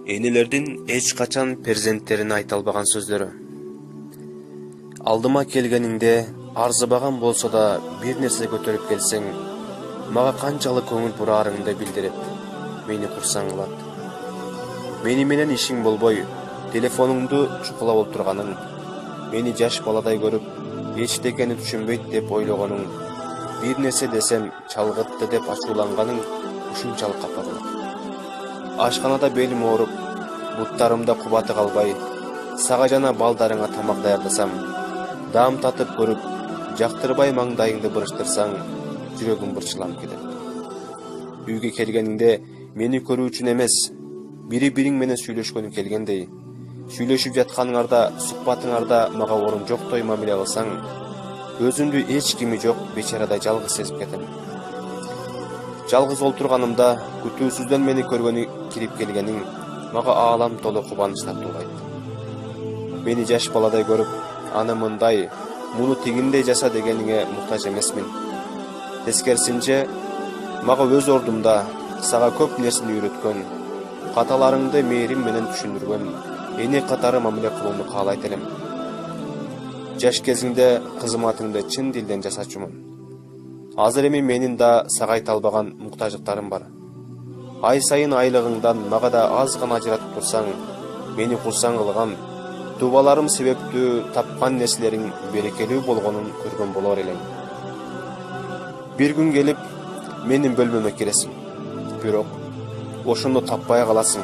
Энелердин эч качан перзенттерине айта албаган сөздөрү. Алдыма келгениңде арзыбаган болсо да бир нерсе көтөрүп келсең, мага канчалык көңүл бураарыңды билдирип, мени курсаң кылат. Мени менен ишиң болбой, телефонуңду чукулап отурганың, мени жаш баладай көрүп, эчтекени түшүнбөйт деп ойлогонуң, бир нерсе десем чалгытты деп ачууланганың ушунчалык капа кылат. Ашканада белим ооруп, буттарымда кубаты калбай, сага жана балдарыңа тамак даярдасам, даам татып көрүп, жактырбай маңдайыңды бырыштырсаң, жүрөгүм бырчыланып кетет. Үйгө келгениңде мени көрүү үчүн эмес, бири-бириң менен сүйлөшкөнү келгендей, сүйлөшүп жатканыңарда, сухбатыңарда мага орун жоктой мамиле кылсаң, өзүмдү эч кими жок бечарадай жалгыз сезип кетем. Жалгыз олтурганымда күтүүсүздөн мени көргөнү кирип келгениң мага аалам толу кубаныч тартуулайт. Мени жаш баладай көрүп, аны мындай, муну тигиндей жаса дегениңе муктаж эмесмин. Тескерисинче, мага өз ордумда сага көп нерсени үйрөткөн, каталарыңды мээрим менен түшүндүргөн эне катары мамиле кылууну каалайт элем. Жаш кезиңде кызматыңды чын дилден жасачумун. Азыр эми менин да сага айта албаган муктаждыктарым бар. Ай сайын айлыгыңдан мага да аз гана ажыратып турсаң, мени курсаң кылган, тубаларым себептүү тапкан нерселериң берекелүү болгонун көргөн болор элең. Бир күн келип, менин бөлмөмө киресиң. Бирок ошондо таппай каласың.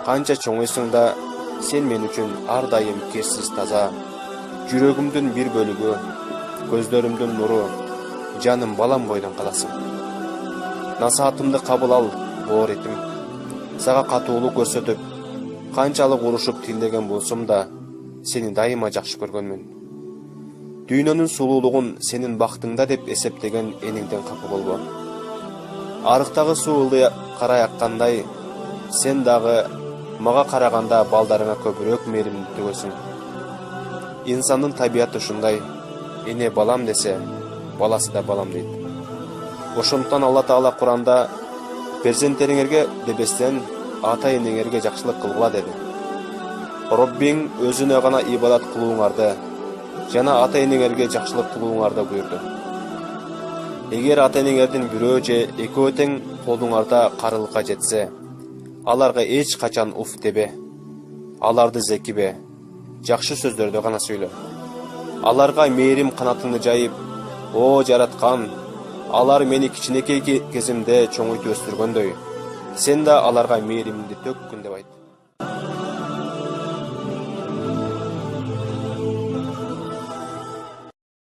Канча чоңойсуң да, сен мен үчүн ар дайым кирсиз таза, жүрөгүмдүн бир бөлүгү, көздөрүмдүн нуру, жаным балам бойдон каласың. Насаатымды кабыл ал, бооритим. Сага катуулук көрсөтүп, канчалык урушуп тилдеген болсом да, сени дайыма жакшы көргөнмүн. Дүйнөнүн сулуулугун сенин бактыңда деп эсептеген эниңден капа болбо. Арыктагы суу ылдый карай аккандай, сен дагы мага караганда балдарыңа көбүрөөк мээримди төгөсүң. Инсандын табияты ушундай, эне балам десе, баласы да балам дейт. Ошондуктан Алла Таала Куранда перзенттериңерге дебестен ата-энеңерге жакшылык кылгыла деди. Роббиң өзүнө гана ибадат кылууңарды жана ата-энеңерге жакшылык кылууңарды буйрду. Эгер ата-энеңердин бирөө же экөө тең колуңарда карылыкка жетсе, аларга эч качан уф дебе. Аларды зекибе, жакшы сөздөрдү гана сүйлө. Аларга мээрим канатыңды жайып, о жараткан, алар мени кичинекей кезимде чоңойтуп өстүргөндөй, сен да аларга мээримди төккүн деп айт.